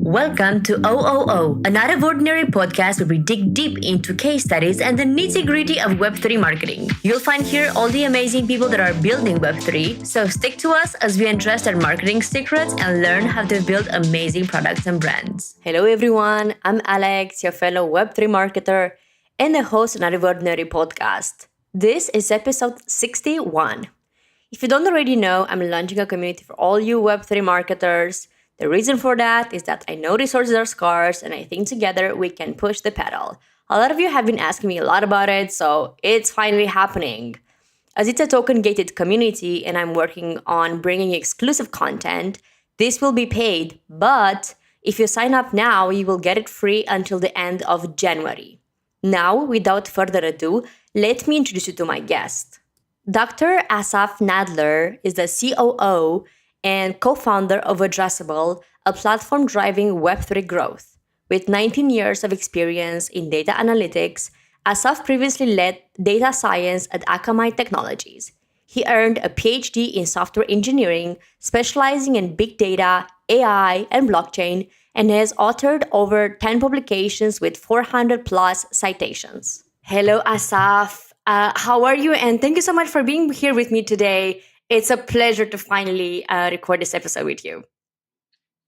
Welcome to OOO, an out of ordinary podcast where we dig deep into case studies and the nitty gritty of Web3 marketing. You'll find here all the amazing people that are building Web3, so stick to us as we address their marketing secrets and learn how to build amazing products and brands. Hello everyone, I'm Alex, your fellow Web3 marketer and the host of an out of ordinary podcast. This is episode 61. If you don't already know, I'm launching a community for all you Web3 marketers. The reason for that is that I know resources are scarce and I think together we can push the pedal. A lot of you have been asking me a lot about it, so it's finally happening. As it's a token-gated community and I'm working on bringing exclusive content, this will be paid, but if you sign up now, you will get it free until the end of January. Now, without further ado, let me introduce you to my guest. Dr. Asaf Nadler is the COO and co-founder of Addressable, a platform driving Web3 growth. With 19 years of experience in data analytics, Asaf previously led data science at Akamai Technologies. He earned a PhD in software engineering, specializing in big data, AI, and blockchain, and has authored over 10 publications with 400 plus citations. Hello, Asaf. How are you? And thank you so much for being here with me today. It's a pleasure to finally record this episode with you.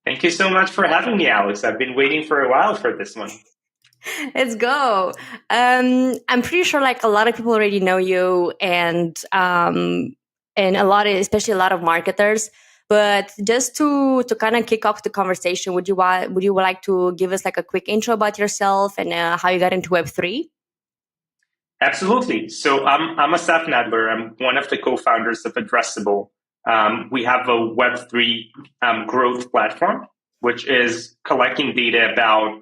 Thank you so much for having me, Alex. I've been waiting for a while for this one. Let's go. I'm pretty sure like a lot of people already know you and especially a lot of marketers. But just to kind of kick off the conversation, would you like to give us like a quick intro about yourself and how you got into Web3? Absolutely. So I'm Asaf Nadler. I'm one of the co-founders of Addressable. We have a Web3 growth platform, which is collecting data about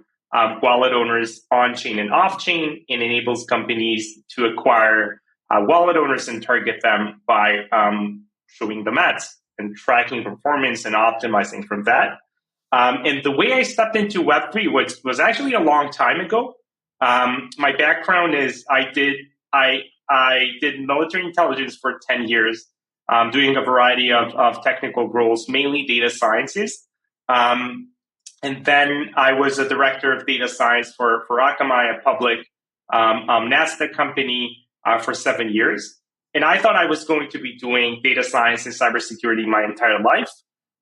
wallet owners on-chain and off-chain, and enables companies to acquire wallet owners and target them by showing them ads and tracking performance and optimizing from that. And the way I stepped into Web3 was actually a long time ago. My background is I did military intelligence for 10 years, doing a variety of technical roles, mainly data sciences. And then I was a director of data science for Akamai, a public NASDAQ company, for 7 years. And I thought I was going to be doing data science and cybersecurity my entire life.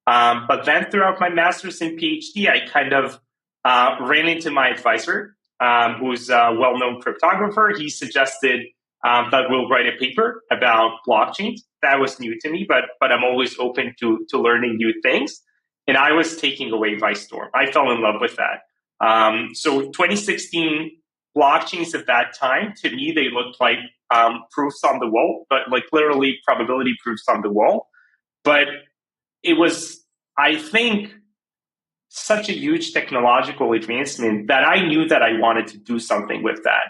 But then throughout my master's and PhD, I kind of ran into my advisor, who's a well-known cryptographer. He suggested that we'll write a paper about blockchains. That was new to me, but I'm always open to learning new things. And I was taken away by storm. I fell in love with that. So 2016 blockchains at that time, to me, they looked like proofs on the wall, but like literally probability proofs on the wall. But it was, I think, such a huge technological advancement that I knew that I wanted to do something with that.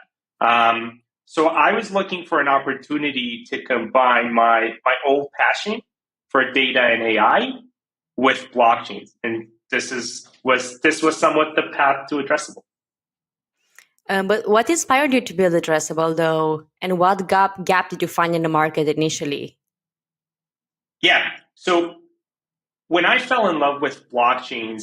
So I was looking for an opportunity to combine my old passion for data and AI with blockchains. And this was somewhat the path to Addressable. But what inspired you to build Addressable though? And what gap did you find in the market initially? Yeah. So when I fell in love with blockchains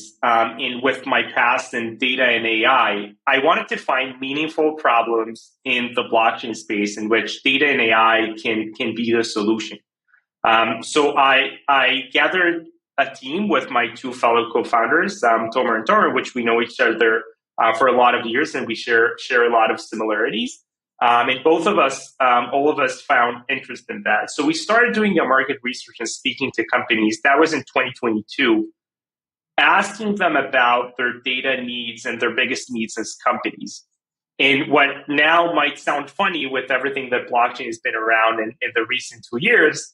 with my past in data and AI, I wanted to find meaningful problems in the blockchain space in which data and AI can be the solution. So I gathered a team with my two fellow co-founders, Tomer and Tomer, which we know each other for a lot of years, and we share a lot of similarities. And both of us, all of us found interest in that. So we started doing a market research and speaking to companies. That was in 2022, asking them about their data needs and their biggest needs as companies. And what now might sound funny with everything that blockchain has been around in the recent 2 years,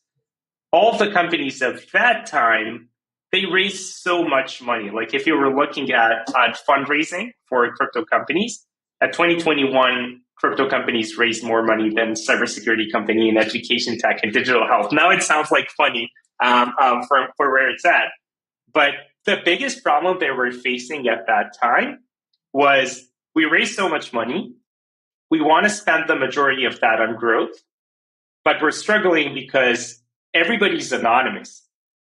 all of the companies of that time, they raised so much money. Like if you were looking at fundraising for crypto companies, at 2021, crypto companies raised more money than cybersecurity company in education tech and digital health. Now it sounds like funny for where it's at. But the biggest problem they were facing at that time was we raised so much money. We want to spend the majority of that on growth, but we're struggling because everybody's anonymous.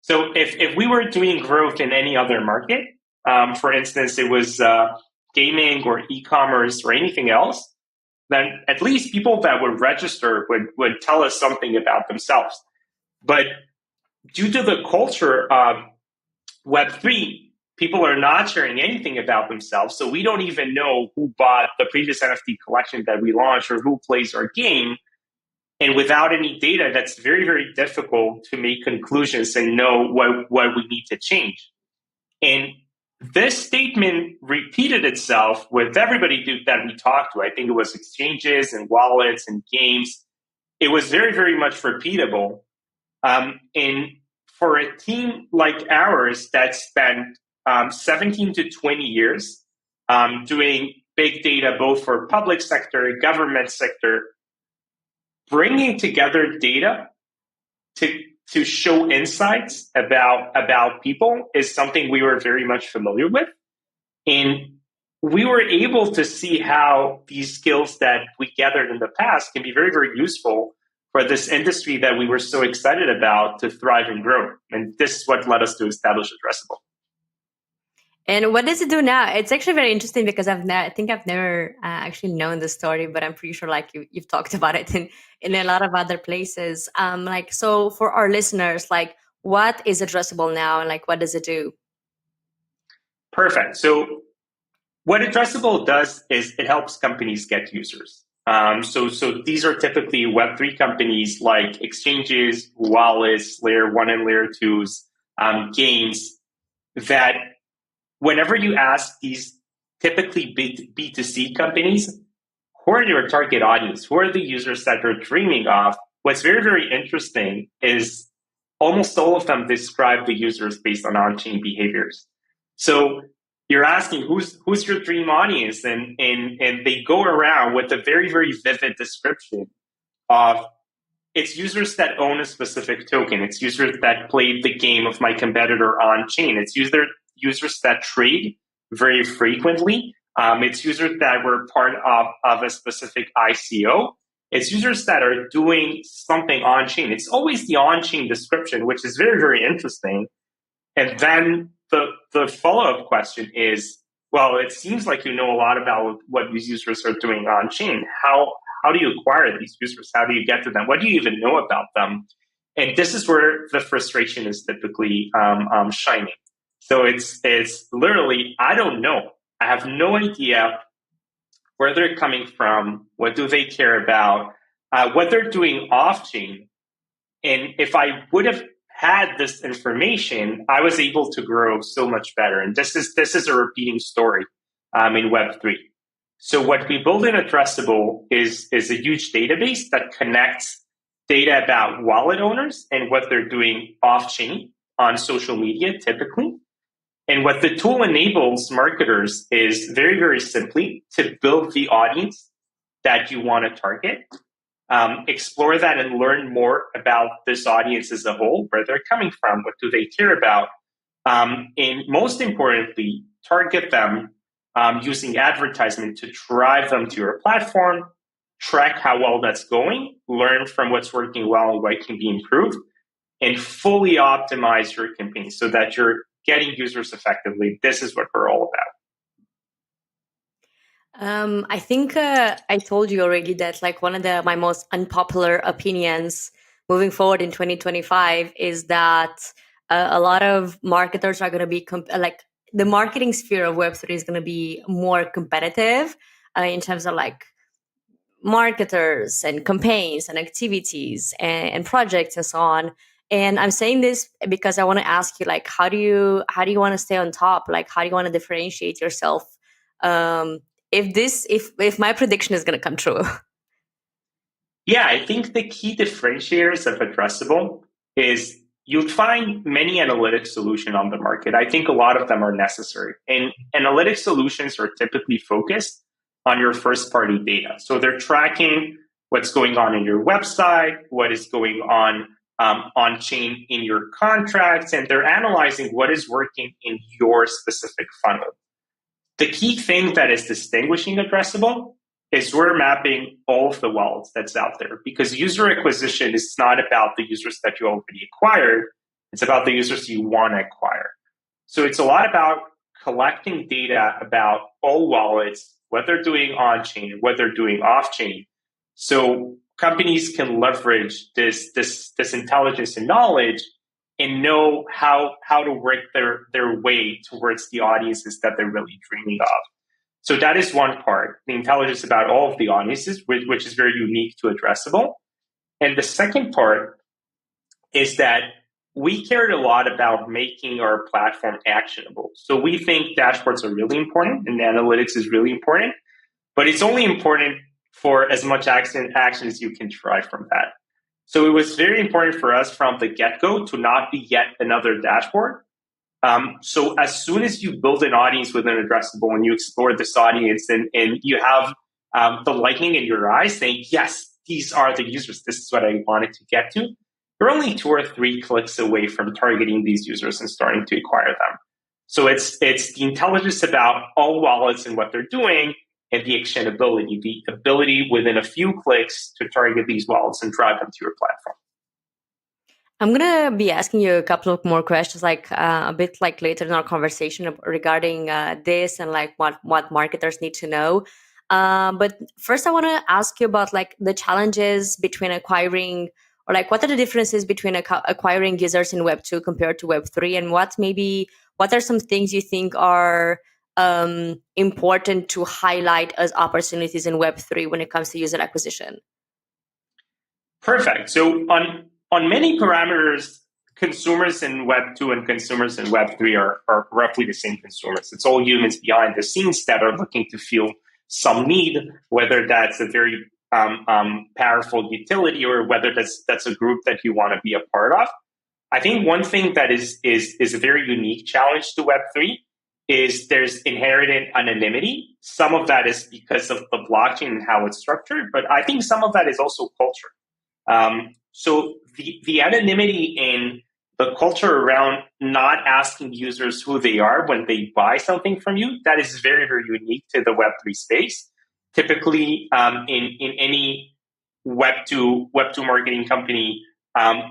So if we were doing growth in any other market, for instance, it was gaming or e-commerce or anything else, then at least people that would register would tell us something about themselves. But due to the culture of Web3, people are not sharing anything about themselves. So we don't even know who bought the previous NFT collection that we launched or who plays our game. And without any data, that's very, very difficult to make conclusions and know what we need to change. And this statement repeated itself with everybody that we talked to. I think it was exchanges and wallets and games. It was very, very much repeatable. And for a team like ours that spent 17 to 20 years doing big data, both for public sector, government sector, bringing together data to show insights about people is something we were very much familiar with. And we were able to see how these skills that we gathered in the past can be very, very useful for this industry that we were so excited about to thrive and grow. And this is what led us to establish Addressable. And what does it do now? It's actually very interesting because I think I've never actually known the story, but I'm pretty sure like you've talked about it in a lot of other places. So for our listeners, like what is Addressable now and like what does it do? Perfect. So what Addressable does is it helps companies get users. So these are typically Web3 companies like exchanges, wallets, layer 1 and layer 2s, games that whenever you ask these typically B2C companies, who are your target audience? Who are the users that you're dreaming of? What's very, very interesting is almost all of them describe the users based on on-chain behaviors. So you're asking who's your dream audience, and they go around with a very, very vivid description of it's users that own a specific token. It's users that played the game of my competitor on chain. It's users that trade very frequently. It's users that were part of a specific ICO. It's users that are doing something on chain. It's always the on chain description, which is very, very interesting. And then the follow-up question is, well, it seems like you know a lot about what these users are doing on chain. How do you acquire these users? How do you get to them? What do you even know about them? And this is where the frustration is typically shining. So it's literally, I don't know. I have no idea where they're coming from. What do they care about? What they're doing off chain. And if I would have had this information, I was able to grow so much better. And this is a repeating story in Web3. So what we build in Addressable is a huge database that connects data about wallet owners and what they're doing off-chain on social media typically. And what the tool enables marketers is very, very simply to build the audience that you want to target. Explore that and learn more about this audience as a whole, where they're coming from, what do they care about, and most importantly, target them using advertisement to drive them to your platform, track how well that's going, learn from what's working well and what can be improved, and fully optimize your campaign so that you're getting users effectively. This is what we're all about. I think I told you already that like one of my most unpopular opinions moving forward in 2025 is that a lot of marketers are going to be like the marketing sphere of Web3 is going to be more competitive in terms of like marketers and campaigns and activities and projects and so on. And I'm saying this because I want to ask you, like, how do you want to stay on top? Like, how do you want to differentiate yourself? If my prediction is going to come true. Yeah, I think the key differentiators of Addressable is you'll find many analytics solutions on the market. I think a lot of them are necessary. And analytics solutions are typically focused on your first party data. So they're tracking what's going on in your website, what is going on chain in your contracts, and they're analyzing what is working in your specific funnel. The key thing that is distinguishing Addressable is we're mapping all of the wallets that's out there, because user acquisition is not about the users that you already acquired. It's about the users you want to acquire. So it's a lot about collecting data about all wallets, what they're doing on-chain, what they're doing off-chain. So companies can leverage this intelligence and knowledge and know how to work their way towards the audiences that they're really dreaming of. So that is one part, the intelligence about all of the audiences, which is very unique to Addressable. And the second part is that we cared a lot about making our platform actionable. So we think dashboards are really important and analytics is really important, but it's only important for as much action as you can derive from that. So it was very important for us from the get-go to not be yet another dashboard. So as soon as you build an audience within Addressable and you explore this audience and you have the lightning in your eyes saying, yes, these are the users, this is what I wanted to get to, you're only 2 or 3 clicks away from targeting these users and starting to acquire them. So it's the intelligence about all wallets and what they're doing, and the actionability, the ability within a few clicks to target these wallets and drive them to your platform. I'm going to be asking you a couple of more questions, like a bit like later in our conversation regarding this and like what marketers need to know. But first I want to ask you about like the challenges between acquiring, or like what are the differences between acquiring users in Web 2 compared to Web 3, and what are some things you think are important to highlight as opportunities in Web 3 when it comes to user acquisition? Perfect. So on many parameters, consumers in Web 2 and consumers in Web 3 are roughly the same consumers. It's all humans behind the scenes that are looking to feel some need, whether that's a very powerful utility or whether that's a group that you want to be a part of. I think one thing that is a very unique challenge to Web 3 is there's inherent anonymity. Some of that is because of the blockchain and how it's structured, but I think some of that is also culture. So the anonymity in the culture around not asking users who they are when they buy something from you, that is very, very unique to the Web3 space. Typically, in any Web2 marketing company,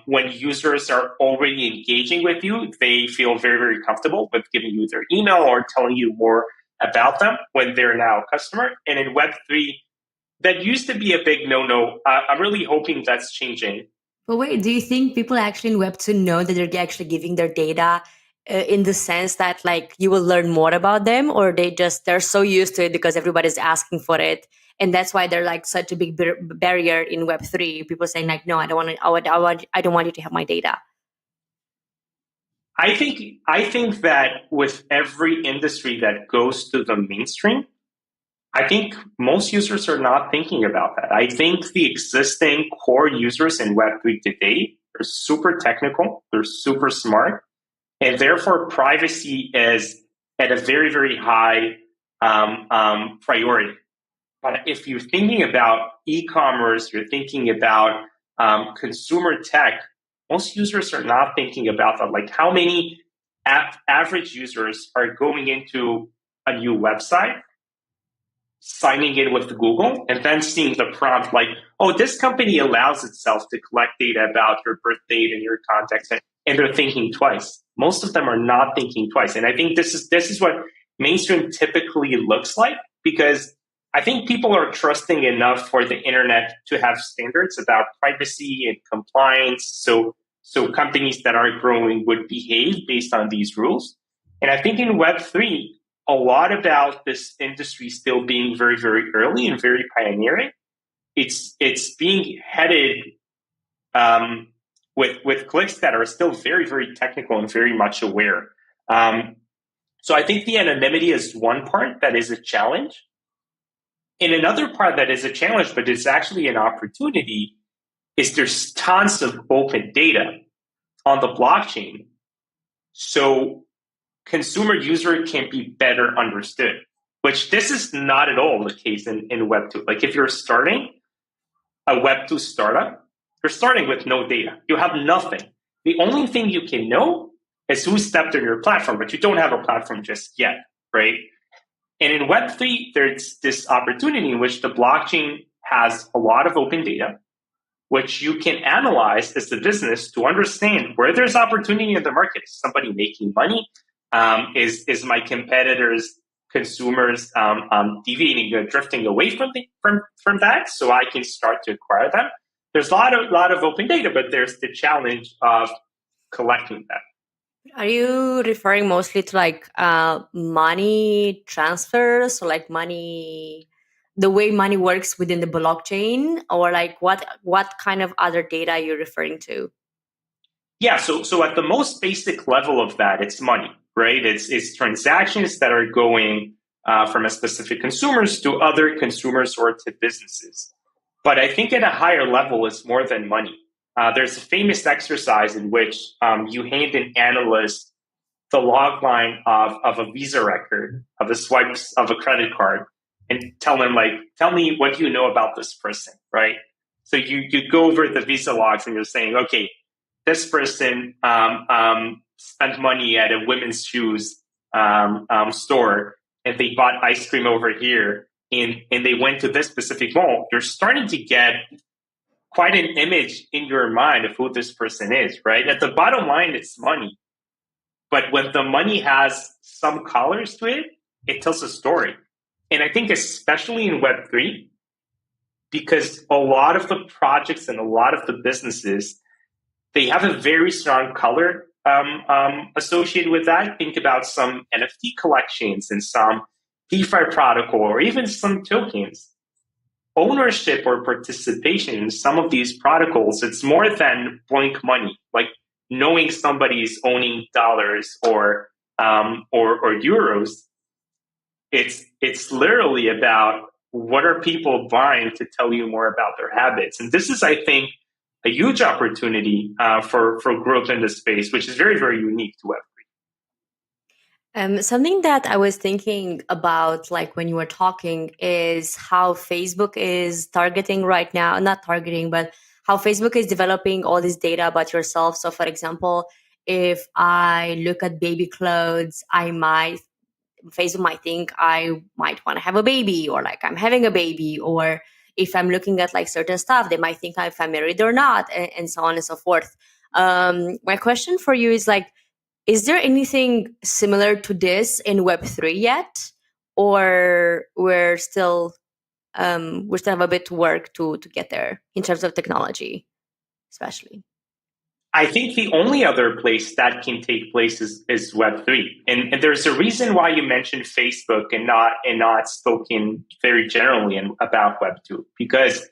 when users are already engaging with you, they feel very, very comfortable with giving you their email or telling you more about them when they're now a customer. And in Web3, that used to be a big no-no. I'm really hoping that's changing. But wait, do you think people actually in Web 2 know that they're actually giving their data in the sense that like you will learn more about them, or they're so used to it because everybody's asking for it, and that's why they're like such a big barrier in Web 3? People saying like, no, I don't want you to have my data. I think that with every industry that goes to the mainstream, I think most users are not thinking about that. I think the existing core users in Web3 today are super technical, they're super smart, and therefore privacy is at a very, very high priority. But if you're thinking about e-commerce, you're thinking about consumer tech, most users are not thinking about that. Like how many average users are going into a new website, signing in with Google, and then seeing the prompt like, oh, this company allows itself to collect data about your birth date and your context, and they're thinking twice. Most of them are not thinking twice. And I think this is what mainstream typically looks like, because I think people are trusting enough for the internet to have standards about privacy and compliance. So companies that are growing would behave based on these rules. And I think in Web3, a lot about this industry still being very, very early and very pioneering. It's being headed with clicks that are still very, very technical and very much aware. So I think the anonymity is one part that is a challenge. And another part that is a challenge, but it's actually an opportunity, is there's tons of open data on the blockchain. So consumer user can be better understood, which this is not at all the case in Web2. Like if you're starting a Web2 startup, you're starting with no data. You have nothing. The only thing you can know is who stepped on your platform, but you don't have a platform just yet, right? And in Web3, there's this opportunity in which the blockchain has a lot of open data, which you can analyze as the business to understand where there's opportunity in the market. Is somebody making money? Is my competitors, consumers deviating or drifting away from that, so I can start to acquire them? There's a lot of open data, but there's the challenge of collecting them. Are you referring mostly to like money transfers, or like money, the way money works within the blockchain, or like what kind of other data are you referring to? Yeah, so at the most basic level of that, it's money, right? It's transactions that are going from a specific consumers to other consumers or to businesses. But I think at a higher level, it's more than money. There's a famous exercise in which you hand an analyst the log line of a Visa record, of the swipes of a credit card, and tell them, like, tell me what you know about this person, right? So you go over the Visa logs and you're saying, okay, this person spent money at a women's shoes store, and they bought ice cream over here, and they went to this specific mall. You're starting to get quite an image in your mind of who this person is, right? At the bottom line, it's money. But when the money has some colors to it, it tells a story. And I think especially in Web3, because a lot of the projects and a lot of the businesses, they have a very strong color associated with that. Think about some NFT collections and some DeFi protocol, or even some tokens. Ownership or participation in some of these protocols, it's more than blank money. Like knowing somebody's owning dollars or euros. It's literally about what are people buying to tell you more about their habits. And this is, I think, a huge opportunity for growth in this space, which is very, very unique to Web3. Something that I was thinking about, like when you were talking, is how Facebook is targeting right now, not targeting, but how Facebook is developing all this data about yourself. So, for example, if I look at baby clothes, Facebook might think I might want to have a baby, or like I'm having a baby, or if I'm looking at like certain stuff, they might think if I'm married or not, and so on and so forth. My question for you is like, is there anything similar to this in Web3 yet, or we still have a bit to work to get there in terms of technology, especially? I think the only other place that can take place is Web3, and there's a reason why you mentioned Facebook and not spoken very generally about Web2, because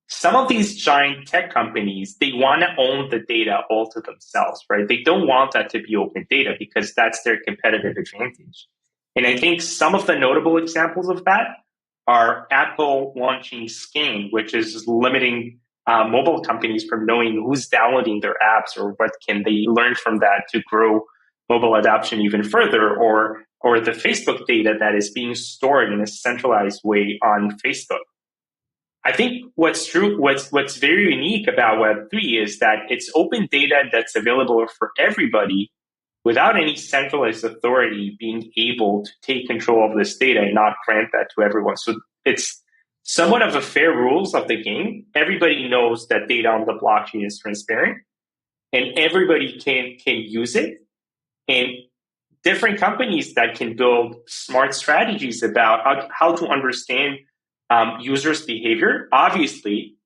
some of these giant tech companies, they want to own the data all to themselves, right? They don't want that to be open data because that's their competitive advantage. And I think some of the notable examples of that are Apple launching Scan, which is limiting mobile companies from knowing who's downloading their apps or what can they learn from that to grow mobile adoption even further, or the Facebook data that is being stored in a centralized way on Facebook. I think what's very unique about Web3 is that it's open data that's available for everybody without any centralized authority being able to take control of this data and not grant that to everyone. So it's somewhat of a fair rules of the game. Everybody knows that data on the blockchain is transparent and everybody can use it. And different companies that can build smart strategies about how to understand users' behavior, obviously,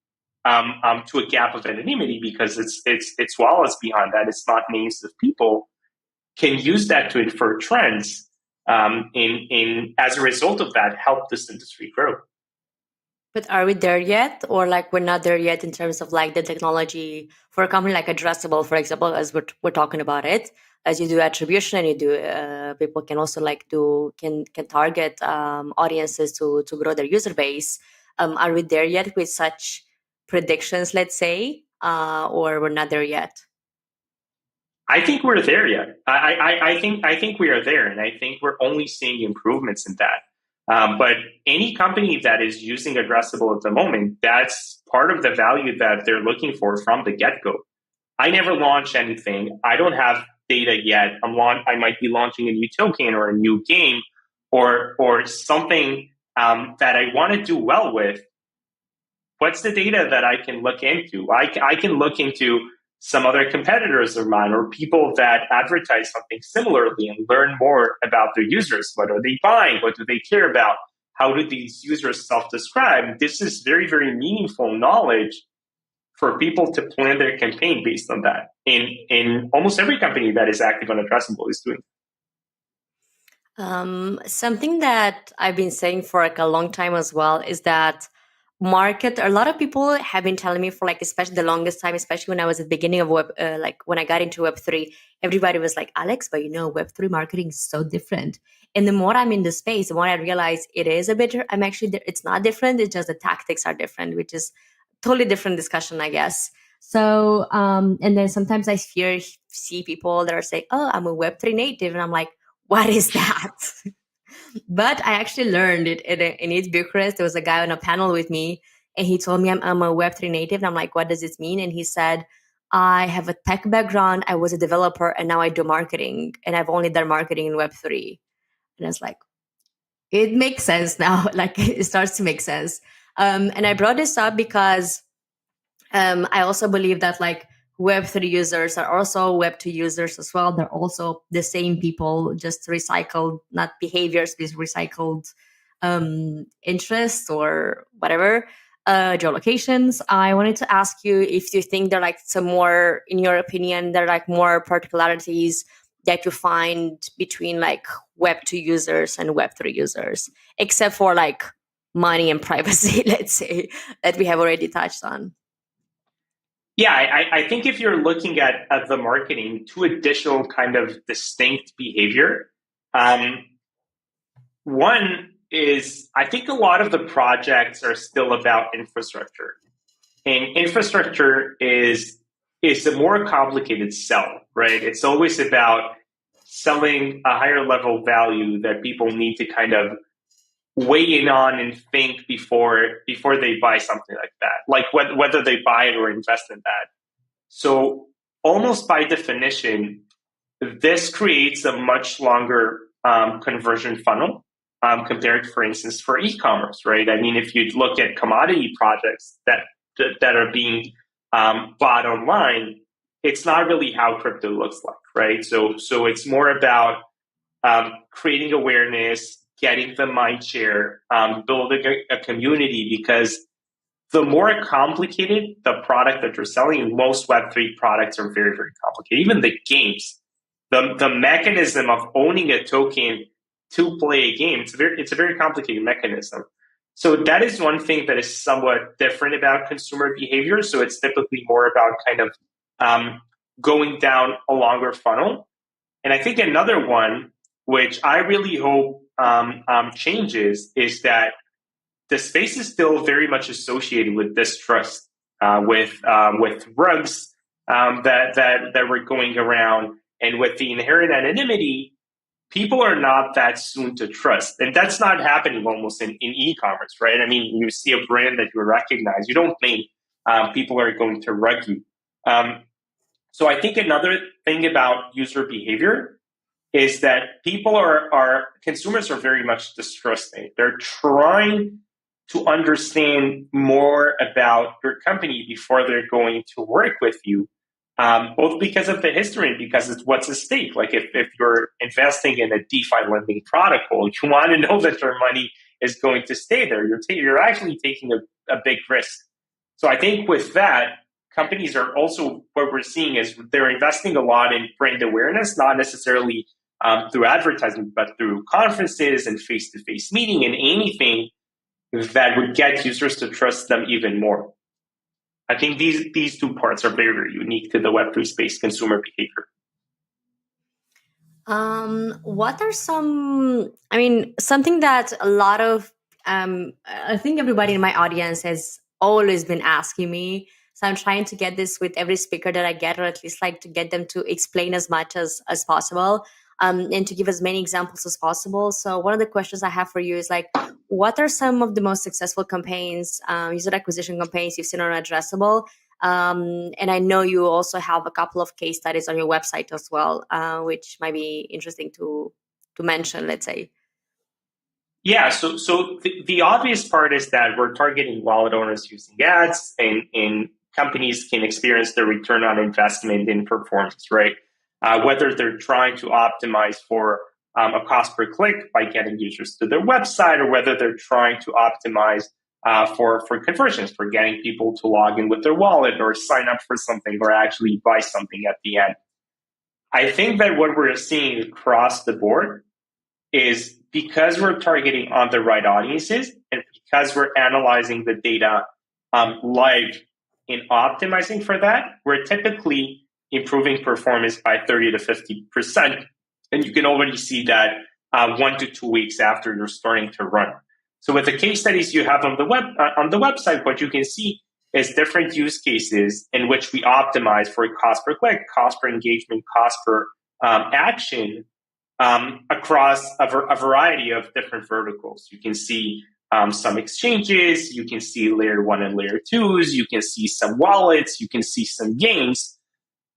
to a gap of anonymity, because it's wallets beyond that. It's not names of people. Can use that to infer trends, in as a result of that, help this industry grow. But are we there yet, or like we're not there yet in terms of like the technology for a company like Addressable, for example, as we're talking about it, as you do attribution and you do people can also like can target audiences to grow their user base. Are we there yet with such predictions, let's say, or we're not there yet? I think we're there yet. I think we are there, and I think we're only seeing improvements in that. But any company that is using Addressable at the moment, that's part of the value that they're looking for from the get-go. I never launched anything. I don't have data yet. I might be launching a new token or a new game or something that I want to do well with. What's the data that I can look into? I can look into some other competitors of mine or people that advertise something similarly and learn more about their users. What are they buying? What do they care about? How do these users self-describe? This is very, very meaningful knowledge for people to plan their campaign based on that. In almost every company that is active on Addressable is doing. Something that I've been saying for like a long time as well is that a lot of people have been telling me for like especially the longest time, especially when I was at the beginning of like when I got into Web3, everybody was like, Alex, but Web3 marketing is so different. And the more I'm in the space, the more I realize it is a bit, it's not different. It's just the tactics are different, which is totally different discussion, I guess. So, and then sometimes I see people that are saying, oh, I'm a Web3 native. And I'm like, what is that? But I actually learned it in East Bucharest. There was a guy on a panel with me, and he told me I'm a Web3 native. And I'm like, what does this mean? And he said, I have a tech background. I was a developer, and now I do marketing. And I've only done marketing in Web3. And I was like, it makes sense now. Like it starts to make sense. And I brought this up because I also believe that like Web3 users are also Web2 users as well. They're also the same people, just recycled, not behaviors, but recycled interests or whatever, geolocations. I wanted to ask you if you think there are like some more, in your opinion, there are like more particularities that you find between like Web2 users and Web3 users, except for like money and privacy, let's say, that we have already touched on. Yeah, I think if you're looking at the marketing, two additional kind of distinct behavior. One is I think a lot of the projects are still about infrastructure. And infrastructure is a more complicated sell, right? It's always about selling a higher level value that people need to kind of weigh in on and think before they buy something like that, like whether they buy it or invest in that. So almost by definition, this creates a much longer conversion funnel compared, for instance, for e-commerce, right? I mean, if you look at commodity projects that are being bought online, it's not really how crypto looks like, right? So it's more about creating awareness, getting the mind share, building a community, because the more complicated the product that you're selling, and most Web3 products are very, very complicated. Even the games, the mechanism of owning a token to play a game, it's a very complicated mechanism. So that is one thing that is somewhat different about consumer behavior. So it's typically more about kind of going down a longer funnel. And I think another one, which I really hope changes, is that the space is still very much associated with distrust, with rugs that were going around, and with the inherent anonymity. People are not that soon to trust, and that's not happening almost in e-commerce, right? I mean, you see a brand that you recognize, you don't think people are going to rug you. So I think another thing about user behavior is that consumers are very much distrusting. They're trying to understand more about your company before they're going to work with you, both because of the history and because it's what's at stake. Like if you're investing in a DeFi lending protocol, you want to know that your money is going to stay there. You're actually taking a big risk. So I think with that, companies are also, what we're seeing is they're investing a lot in brand awareness, not necessarily through advertising, but through conferences and face-to-face meeting and anything that would get users to trust them even more. I think these two parts are very, very unique to the Web3 space consumer behavior. What are something that a lot of, I think everybody in my audience has always been asking me. So I'm trying to get this with every speaker that I get, or at least like to get them to explain as much as possible, and to give as many examples as possible. So one of the questions I have for you is like, what are some of the most successful campaigns, user acquisition campaigns you've seen on Addressable? And I know you also have a couple of case studies on your website as well, which might be interesting to mention, let's say. Yeah, so the obvious part is that we're targeting wallet owners using ads, and companies can experience the return on investment in performance, right? Whether they're trying to optimize for a cost per click by getting users to their website, or whether they're trying to optimize for conversions, for getting people to log in with their wallet or sign up for something or actually buy something at the end. I think that what we're seeing across the board is because we're targeting on the right audiences and because we're analyzing the data live in optimizing for that, we're typically improving performance by 30 to 50%. And you can already see that 1 to 2 weeks after you're starting to run. So with the case studies you have on the website, what you can see is different use cases in which we optimize for cost per click, cost per engagement, cost per action across a variety of different verticals. You can see some exchanges, you can see layer 1 and layer 2s, you can see some wallets, you can see some games,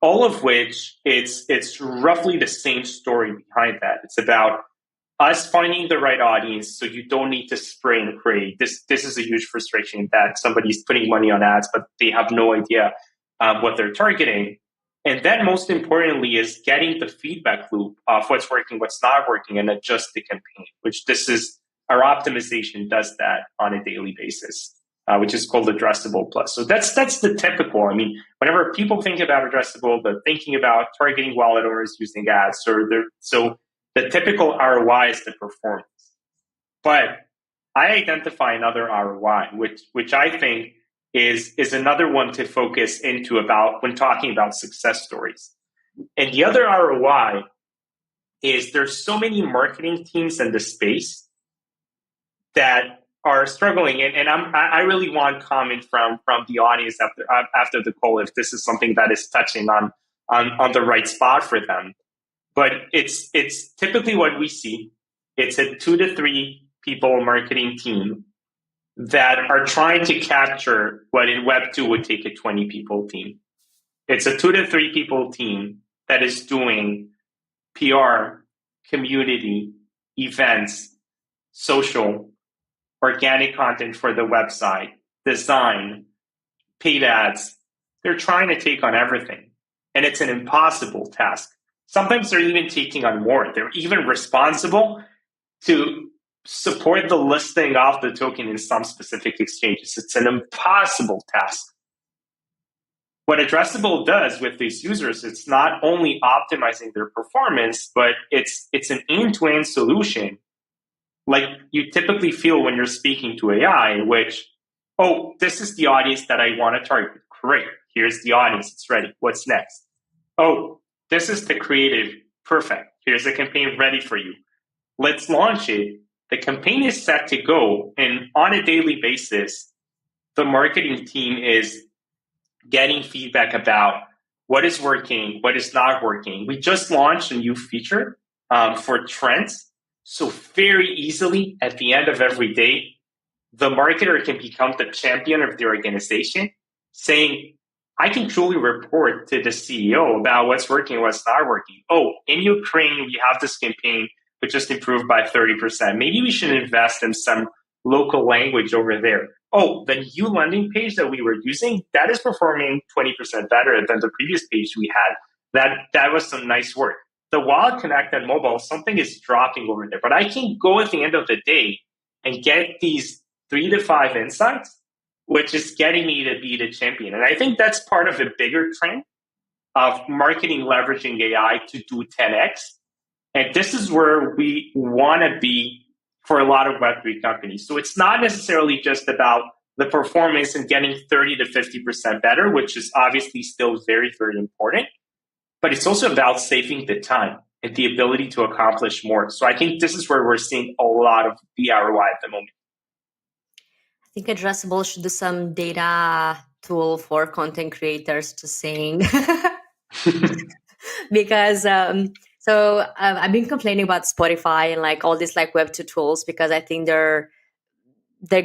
all of which it's roughly the same story behind that. It's about us finding the right audience, so you don't need to spray and pray. This is a huge frustration that somebody's putting money on ads, but they have no idea what they're targeting. And then most importantly is getting the feedback loop of what's working, what's not working, and adjust the campaign, which this is our optimization does that on a daily basis, which is called Addressable Plus. So that's the typical. I mean, whenever people think about Addressable, they're thinking about targeting wallet owners using ads. So the typical ROI is the performance. But I identify another ROI, which I think is another one to focus into about when talking about success stories. And the other ROI is there's so many marketing teams in the space that are struggling. And I really want comment from the audience after the call if this is something that is touching on the right spot for them. But it's typically what we see. It's a 2 to 3 people marketing team that are trying to capture what in Web 2 would take a 20 people team. It's a 2 to 3 people team that is doing PR, community, events, social, organic content for the website, design, paid ads. They're trying to take on everything. And it's an impossible task. Sometimes they're even taking on more. They're even responsible to support the listing of the token in some specific exchanges. It's an impossible task. What Addressable does with these users, it's not only optimizing their performance, but it's an end-to-end solution like you typically feel when you're speaking to AI, which, oh, this is the audience that I want to target. Great. Here's the audience. It's ready. What's next? Oh, this is the creative. Perfect. Here's the campaign ready for you. Let's launch it. The campaign is set to go. And on a daily basis, the marketing team is getting feedback about what is working, what is not working. We just launched a new feature for trends. So very easily at the end of every day, the marketer can become the champion of the organization, saying, I can truly report to the CEO about what's working, what's not working. Oh, in Ukraine, we have this campaign which just improved by 30%. Maybe we should invest in some local language over there. Oh, the new landing page that we were using, that is performing 20% better than the previous page we had. That was some nice work. The wallet connected mobile, something is dropping over there. But I can go at the end of the day and get these 3 to 5 insights, which is getting me to be the champion. And I think that's part of a bigger trend of marketing leveraging AI to do 10x. And this is where we want to be for a lot of Web3 companies. So it's not necessarily just about the performance and getting 30 to 50% better, which is obviously still very, very important. But it's also about saving the time and the ability to accomplish more. So I think this is where we're seeing a lot of the ROI at the moment. I think Addressable should do some data tool for content creators to sing. Because I've been complaining about Spotify and like all these like Web2 tools because I think they're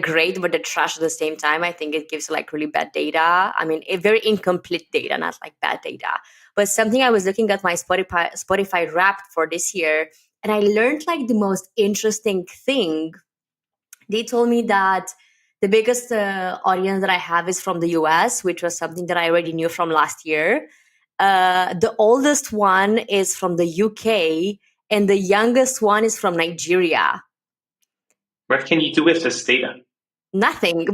great, but they're trash at the same time. I think it gives like really bad data. I mean, very incomplete data, not like bad data. But something I was looking at my Spotify Wrapped for this year, and I learned like the most interesting thing. They told me that The biggest audience that I have is from the US, which was something that I already knew from last year. The oldest one is from the UK, and the youngest one is from Nigeria. What can you do with this data? Nothing.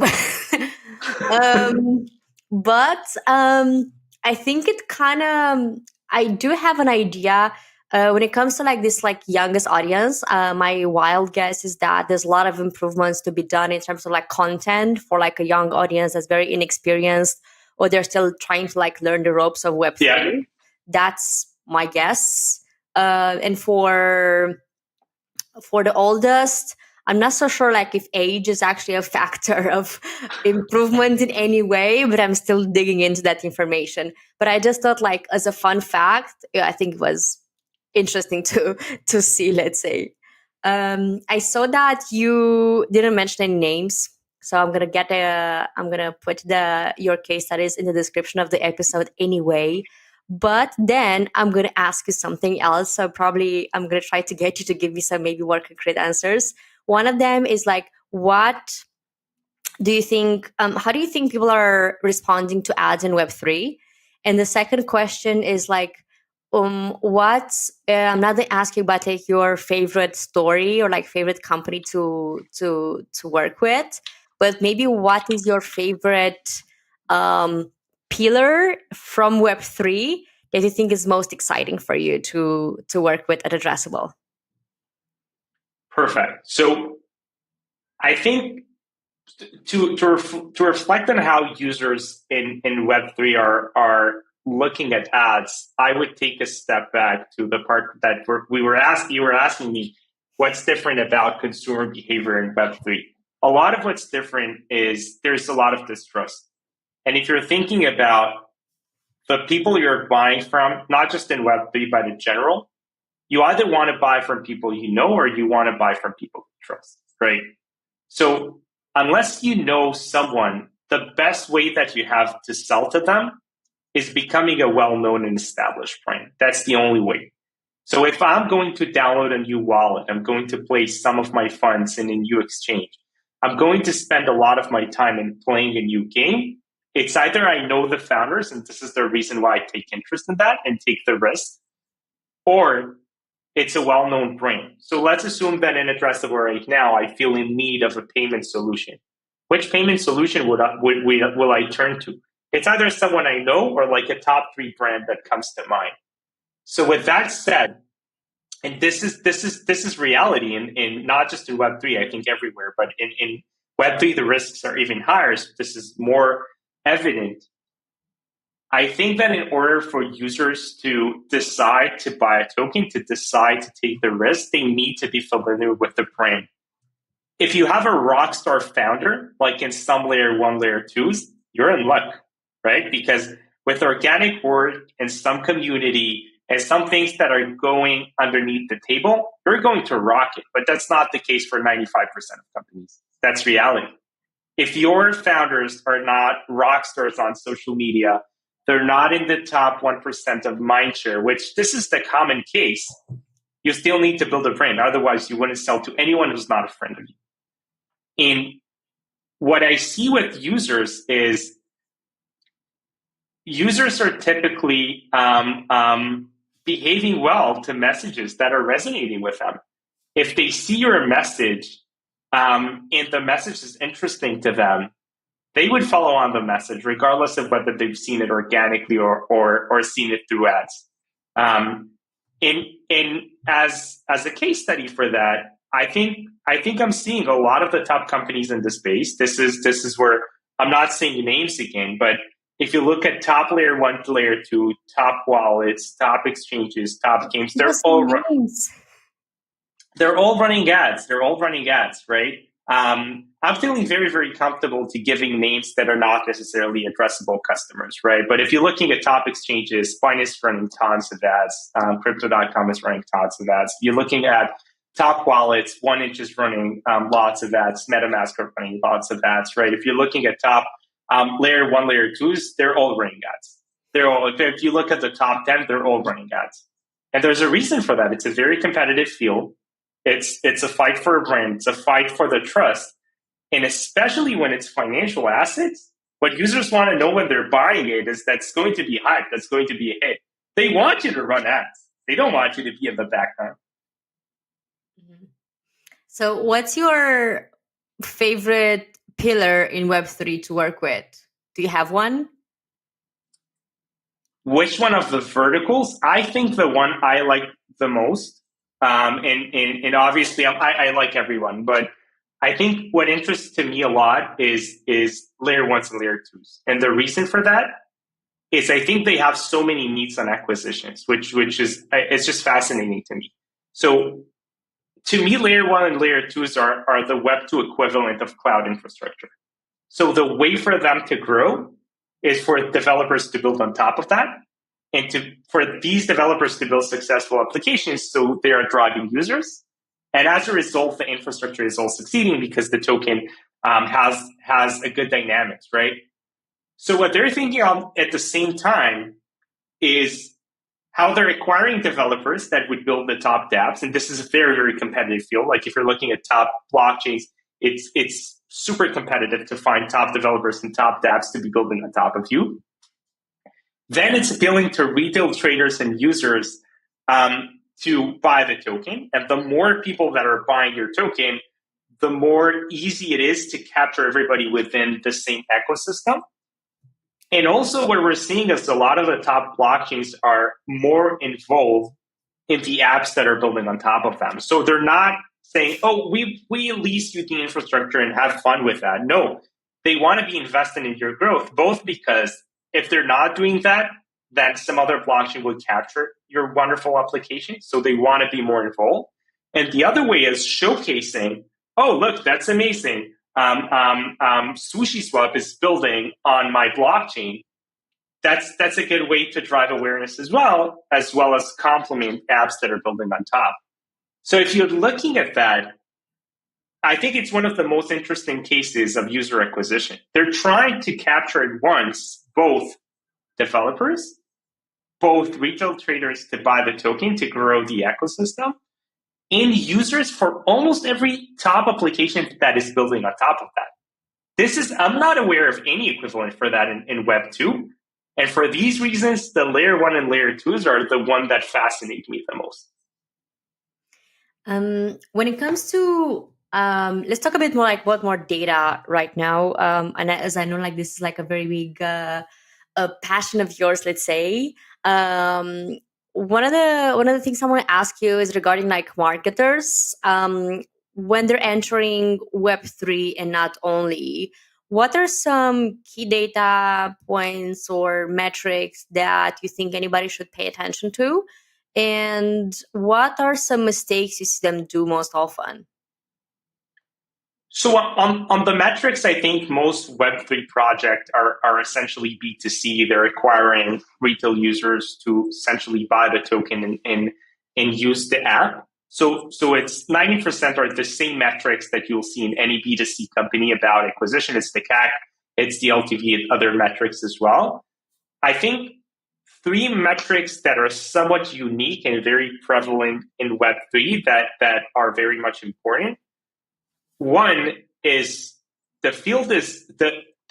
um, but I think it kind of, I do have an idea. When it comes to like this like youngest audience, my wild guess is that there's a lot of improvements to be done in terms of like content for like a young audience that's very inexperienced, or they're still trying to like learn the ropes of Web3. Yeah. That's my guess. And for the oldest, I'm not so sure like if age is actually a factor of improvement in any way, but I'm still digging into that information. But I just thought like as a fun fact, I think it was interesting to see, let's say. I saw that you didn't mention any names. So I'm gonna put your case studies in the description of the episode anyway. But then I'm going to ask you something else. So probably I'm going to try to get you to give me some maybe more concrete answers. One of them is like, what do you think, how do you think people are responding to ads in Web3? And the second question is like, I'm not going to ask you about like your favorite story or like favorite company to work with, but maybe what is your favorite pillar from Web3 that you think is most exciting for you to work with at Addressable? Perfect. So I think to reflect on how users in Web3 are looking at ads, I would take a step back to the part that you were asking me, what's different about consumer behavior in Web3? A lot of what's different is there's a lot of distrust. And if you're thinking about the people you're buying from, not just in Web3, but in general, you either want to buy from people you know or you want to buy from people you trust, right? So unless you know someone, the best way that you have to sell to them is becoming a well-known and established brand. That's the only way. So if I'm going to download a new wallet, I'm going to place some of my funds in a new exchange, I'm going to spend a lot of my time in playing a new game. It's either I know the founders, and this is the reason why I take interest in that and take the risk, or it's a well-known brand. So let's assume that in Addressable right now, I feel in need of a payment solution. Which payment solution will I turn to? It's either someone I know or like a top 3 brand that comes to mind. So with that said, and this is reality in not just in Web3, I think everywhere, but in Web3 the risks are even higher. So this is more evident. I think that in order for users to decide to buy a token, to decide to take the risk, they need to be familiar with the brand. If you have a rock star founder, like in some layer 1, layer 2s, you're in luck, right? Because with organic word and some community and some things that are going underneath the table, you're going to rock it. But that's not the case for 95% of companies. That's reality. If your founders are not rock stars on social media, they're not in the top 1% of mindshare, which this is the common case, you still need to build a brand. Otherwise, you wouldn't sell to anyone who's not a friend of you. And what I see with users is users are typically behaving well to messages that are resonating with them. If they see your message and the message is interesting to them, they would follow on the message, regardless of whether they've seen it organically or seen it through ads. As a case study for that, I think I'm seeing a lot of the top companies in the space. This is where I'm not saying names again, but if you look at top layer 1 to layer 2, top wallets, top exchanges, top games, they're all running ads. They're all running ads, right? I'm feeling very, very comfortable to giving names that are not necessarily addressable customers, right? But if you're looking at top exchanges, Coin is running tons of ads. Crypto.com is running tons of ads. You're looking at top wallets, 1inch is running lots of ads. MetaMask are running lots of ads, right? If you're looking at top layer 1, layer 2s, they're all running ads. If you look at the top 10, they're all running ads. And there's a reason for that. It's a very competitive field. It's a fight for a brand. It's a fight for the trust. And especially when it's financial assets, what users want to know when they're buying it is that's going to be hype, that's going to be a hit. They want you to run ads. They don't want you to be in the background. Mhm. So what's your favorite pillar in Web3 to work with? Do you have one? Which one of the verticals? I think the one I like the most, and obviously I like everyone, but I think what interests to me a lot is layer ones and layer twos. And the reason for that is I think they have so many needs on acquisitions, which is it's just fascinating to me. So to me, layer one and layer twos are the Web 2 equivalent of cloud infrastructure. So the way for them to grow is for developers to build on top of that, and for these developers to build successful applications so they are driving users. And as a result, the infrastructure is all succeeding because the token has a good dynamics, right? So what they're thinking of at the same time is how they're acquiring developers that would build the top dApps. And this is a very, very competitive field. Like if you're looking at top blockchains, it's super competitive to find top developers and top dApps to be building on top of you. Then it's appealing to retail traders and users to buy the token. And the more people that are buying your token, the more easy it is to capture everybody within the same ecosystem. And also what we're seeing is a lot of the top blockchains are more involved in the apps that are building on top of them. So they're not saying, oh, we lease you the infrastructure and have fun with that. No, they want to be invested in your growth, both because if they're not doing that, then some other blockchain will capture your wonderful application. So they want to be more involved. And the other way is showcasing, oh, look, that's amazing. SushiSwap is building on my blockchain. That's a good way to drive awareness as well as complement apps that are building on top. So if you're looking at that, I think it's one of the most interesting cases of user acquisition. They're trying to capture at once both developers, both retail traders to buy the token to grow the ecosystem, and users for almost every top application that is building on top of that. I'm not aware of any equivalent for that in Web 2. And for these reasons, the layer one and layer twos are the one that fascinate me the most. When it comes to let's talk a bit more about more data right now. And as I know, this is a very big passion of yours, let's say. One of the things I want to ask you is regarding marketers when they're entering Web3 and not only. What are some key data points or metrics that you think anybody should pay attention to? And what are some mistakes you see them do most often? So on the metrics, I think most Web3 projects are essentially B2C. They're acquiring retail users to essentially buy the token and use the app. So it's 90% are the same metrics that you'll see in any B2C company about acquisition. It's the CAC, it's the LTV, and other metrics as well. I think three metrics that are somewhat unique and very prevalent in Web3 that are very much important. One is the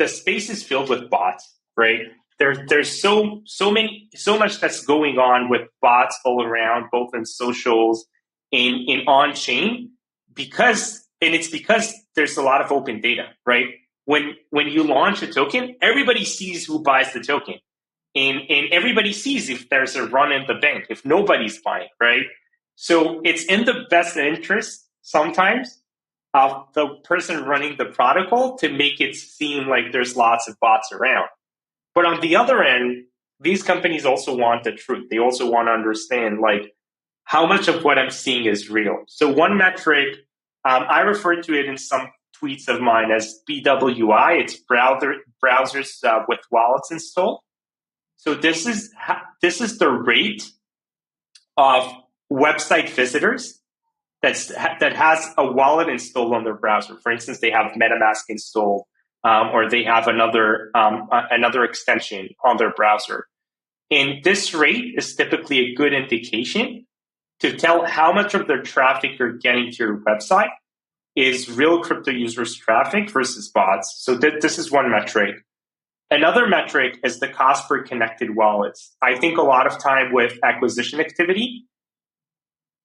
space is filled with bots, right? There's so much that's going on with bots all around, both in socials and in on chain, because there's a lot of open data, right? When you launch a token, everybody sees who buys the token. And everybody sees if there's a run in the bank, if nobody's buying, right? So it's in the best interest sometimes of the person running the protocol to make it seem like there's lots of bots around. But on the other end, these companies also want the truth. They also want to understand how much of what I'm seeing is real. So one metric, I refer to it in some tweets of mine as BWI. It's browsers with wallets installed. So this is the rate of website visitors that has a wallet installed on their browser. For instance, they have MetaMask installed, or they have another extension on their browser. And this rate is typically a good indication to tell how much of their traffic you're getting to your website is real crypto users' traffic versus bots. So this is one metric. Another metric is the cost per connected wallets. I think a lot of time with acquisition activity,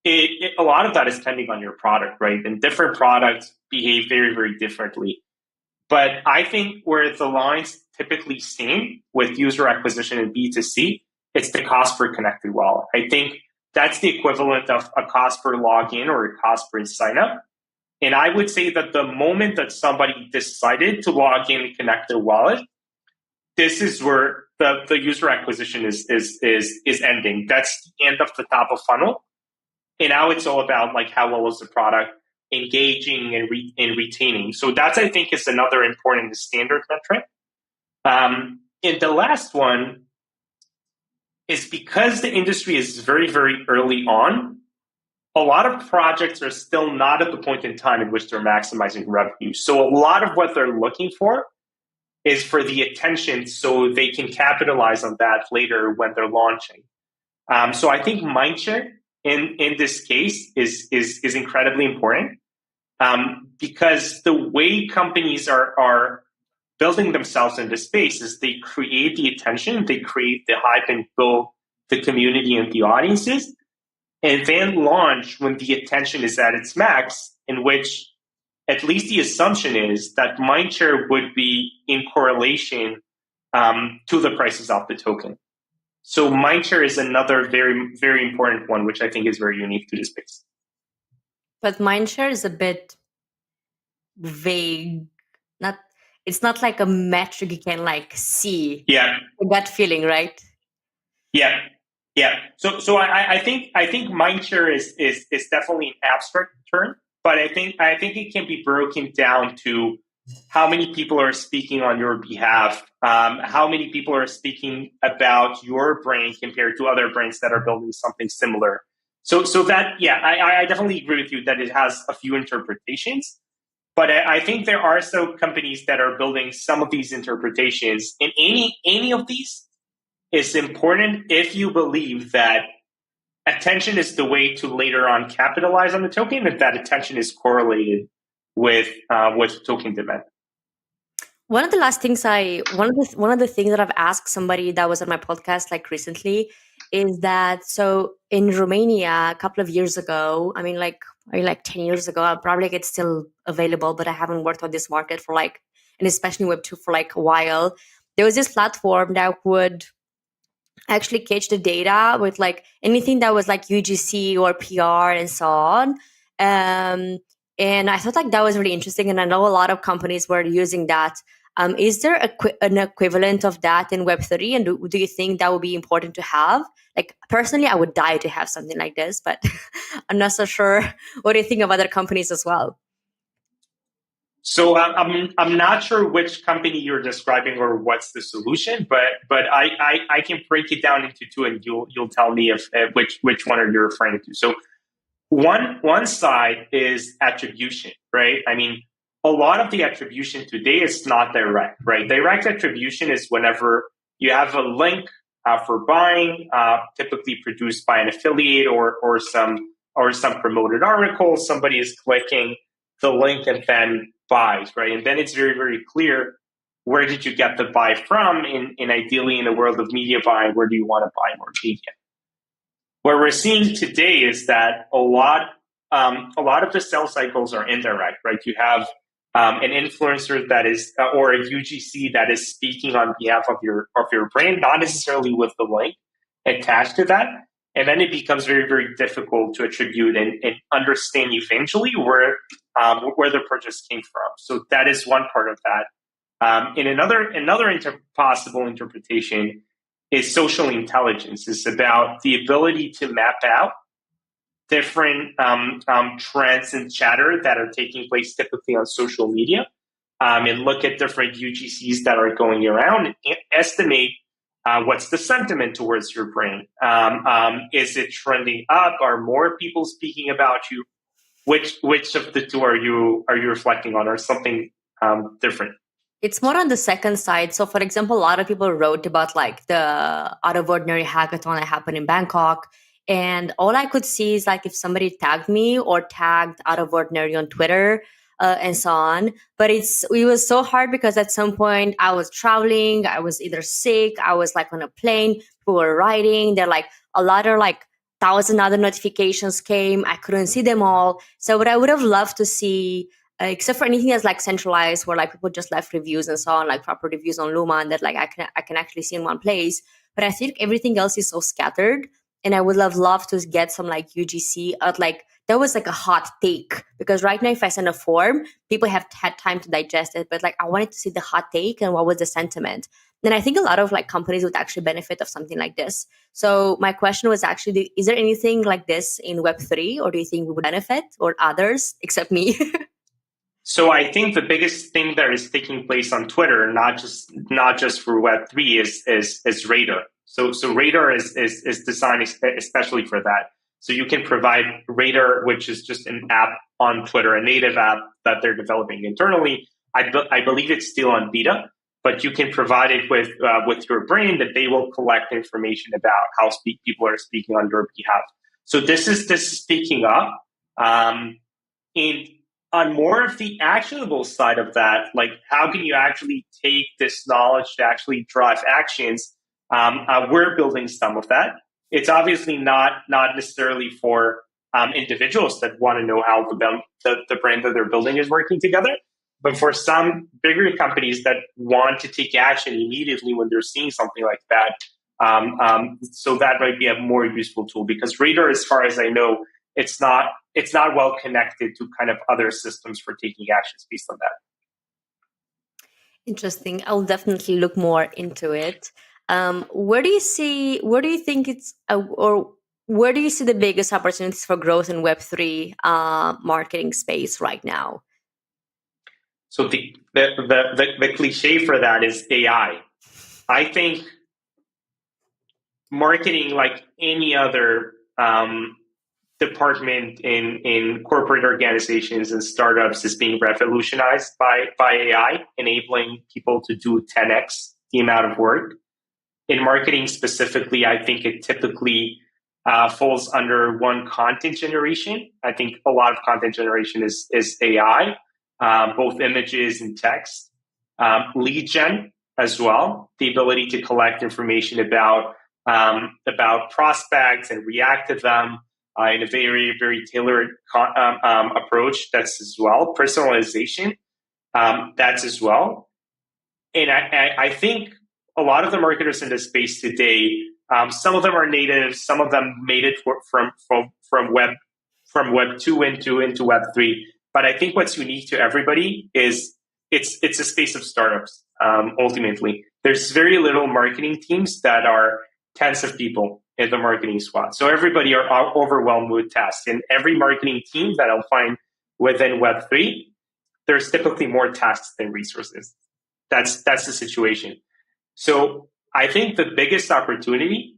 a lot of that is depending on your product, right? And different products behave very, very differently. But I think where the lines typically seen with user acquisition in B2C, it's the cost per connected wallet. I think that's the equivalent of a cost per login or a cost per sign up. And I would say that the moment that somebody decided to log in and connect their wallet, this is where the user acquisition is ending. That's the end of the top of funnel. And now it's all about like how well is the product engaging and retaining. So that's, I think, is another important standard metric. And the last one is because the industry is very, very early on, a lot of projects are still not at the point in time in which they're maximizing revenue. So a lot of what they're looking for is for the attention so they can capitalize on that later when they're launching. So I think mindshare in this case is incredibly important because the way companies are building themselves in this space is they create the attention, they create the hype and build the community and the audiences, and then launch when the attention is at its max, in which at least the assumption is that mindshare would be in correlation to the prices of the token. So mindshare is another very, very important one, which I think is very unique to this space. But mindshare is a bit vague. It's not like a metric you can like see. Yeah. That feeling, right? Yeah. Yeah. So I think mindshare is definitely an abstract term, but I think it can be broken down to how many people are speaking on your behalf, how many people are speaking about your brand compared to other brands that are building something similar. So that, yeah, I definitely agree with you that it has a few interpretations, but I think there are still companies that are building some of these interpretations, and any of these is important if you believe that attention is the way to later on capitalize on the token, and that attention is correlated with token demand. One of the things that I've asked somebody that was on my podcast like recently is that, so in Romania a couple of years ago, I mean like 10 years ago, probably like it's still available, but I haven't worked on this market for like, and especially Web2 for like a while. There was this platform that would actually catch the data with like anything that was like UGC or PR and so on. And I thought like that was really interesting. And I know a lot of companies were using that. Is there an equivalent of that in Web3? And do you think that would be important to have? Like personally, I would die to have something like this, but I'm not so sure. What do you think of other companies as well? So I'm not sure which company you're describing or what's the solution, but I can break it down into two, and you'll tell me if which one are you referring to. So one side is attribution, right? I mean, a lot of the attribution today is not direct, right? Direct attribution is whenever you have a link for buying, typically produced by an affiliate or some promoted article. Somebody is clicking the link and then buys, right? And then it's very, very clear, where did you get the buy from? And ideally, in a world of media buying, where do you want to buy more media? What we're seeing today is that a lot of the sales cycles are indirect, right? You have an influencer that is, or a UGC that is speaking on behalf of your brand, not necessarily with the link attached to that. And then it becomes very, very difficult to attribute and understand eventually where the purchase came from. So that is one part of that. And another possible interpretation is social intelligence. It's about the ability to map out different trends and chatter that are taking place typically on social media, and look at different UGCs that are going around and estimate what's the sentiment towards your brand. Is it trending up? Are more people speaking about you? Which of the two are you reflecting on, or something different? It's more on the second side. So, for example, a lot of people wrote about like the Out of Ordinary hackathon that happened in Bangkok. And all I could see is like if somebody tagged me or tagged Out of Ordinary on Twitter, and so on. But it was so hard because at some point I was traveling, I was either sick, I was like on a plane, people were writing, they're like a lot of like thousand other notifications came. I couldn't see them all. So what I would have loved to see, except for anything that's like centralized, where like people just left reviews and so on, like proper reviews on Luma, and that like I can actually see in one place. But I think everything else is so scattered, and I would have loved to get some like UGC at like that was like a hot take, because right now if I send a form, people have had time to digest it, but like I wanted to see the hot take and what was the sentiment. And I think a lot of like companies would actually benefit of something like this. So my question was actually, is there anything like this in Web3, or do you think we would benefit, or others except me? So I think the biggest thing that is taking place on Twitter, not just for Web3, is Radar. So Radar is designed especially for that. So you can provide Radar, which is just an app on Twitter, a native app that they're developing internally. I believe it's still on beta, but you can provide it with your brain that they will collect information about how people are speaking on your behalf. So this is speaking up. And on more of the actionable side of that, like how can you actually take this knowledge to actually drive actions? We're building some of that. It's obviously not necessarily for individuals that want to know how the brand that they're building is working together, but for some bigger companies that want to take action immediately when they're seeing something like that. So that might be a more useful tool, because Radar, as far as I know, it's not well connected to kind of other systems for taking actions based on that. Interesting. I'll definitely look more into it. Where do you think it's, or where do you see the biggest opportunities for growth in Web3 marketing space right now? So the cliche for that is AI. I think marketing, like any other department in corporate organizations and startups, is being revolutionized by AI, enabling people to do 10x the amount of work. In marketing specifically, I think it typically falls under one, content generation. I think a lot of content generation is AI, both images and text. Lead gen as well, the ability to collect information about prospects and react to them in a very, very tailored approach. That's as well. Personalization, that's as well. And I think a lot of the marketers in this space today, some of them are native, some of them made it from Web 2 into Web 3. But I think what's unique to everybody is it's a space of startups. Ultimately, there's very little marketing teams that are tens of people in the marketing squad. So everybody are overwhelmed with tasks. And every marketing team that I'll find within Web3, there's typically more tasks than resources. That's the situation. So I think the biggest opportunity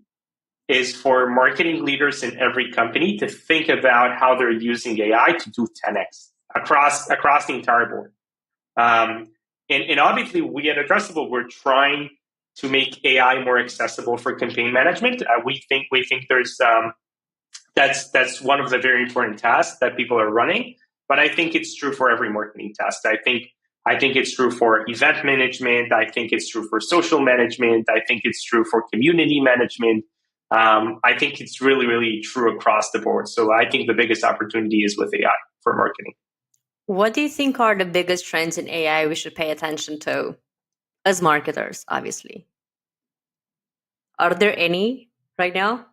is for marketing leaders in every company to think about how they're using AI to do 10x across the entire board. And obviously, we at Addressable, we're trying to make AI more accessible for campaign management. We think there's that's one of the very important tasks that people are running. But I think it's true for every marketing task. I think it's true for event management. I think it's true for social management. I think it's true for community management. I think it's really, really true across the board. So I think the biggest opportunity is with AI for marketing. What do you think are the biggest trends in AI we should pay attention to as marketers, obviously? Are there any right now?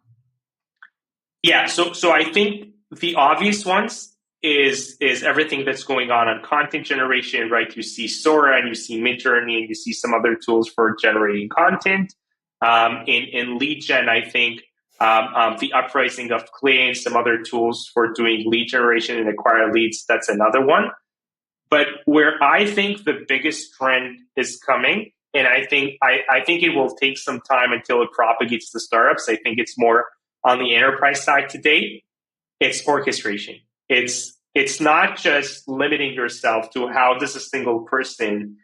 Yeah, so I think the obvious ones is everything that's going on content generation, right? You see Sora and you see Midjourney and you see some other tools for generating content. In lead gen, I think the uprising of Clay and some other tools for doing lead generation and acquire leads, that's another one. But where I think the biggest trend is coming, and I think it will take some time until it propagates to startups. I think it's more on the enterprise side today. It's orchestration. It's not just limiting yourself to how does a single person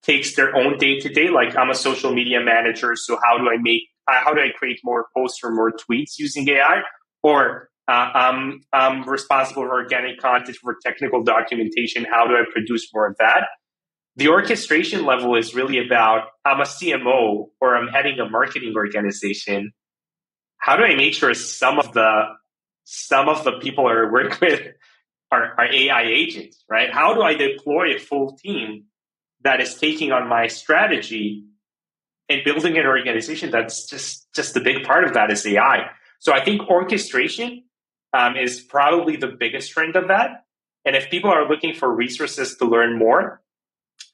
takes their own day-to-day, like I'm a social media manager, so how do I create more posts or more tweets using AI? Or I'm responsible for organic content, for technical documentation. How do I produce more of that? The orchestration level is really about, I'm a CMO or I'm heading a marketing organization. How do I make sure some of the people I work with are AI agents, right? How do I deploy a full team that is taking on my strategy and building an organization that's just a big part of that is AI. So I think orchestration is probably the biggest trend of that. And if people are looking for resources to learn more,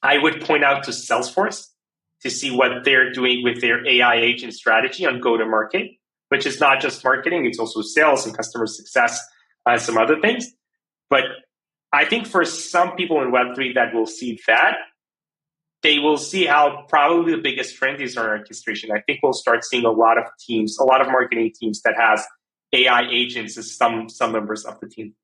I would point out to Salesforce to see what they're doing with their AI agent strategy on go-to-market, which is not just marketing, it's also sales and customer success and some other things. But I think for some people in Web3 that will see that, they will see how probably the biggest trend is on orchestration. I think we'll start seeing a lot of teams, a lot of marketing teams that has AI agents as some members of the team.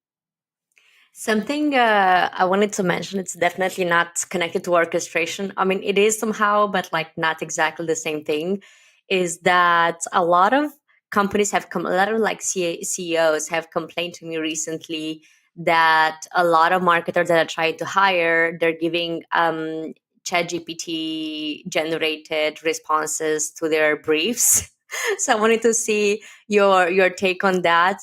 Something I wanted to mention, it's definitely not connected to orchestration. I mean, it is somehow, but like not exactly the same thing, is that a lot of companies have come, a lot of like CEOs have complained to me recently that a lot of marketers that are trying to hire, they're giving ChatGPT generated responses to their briefs. So I wanted to see your take on that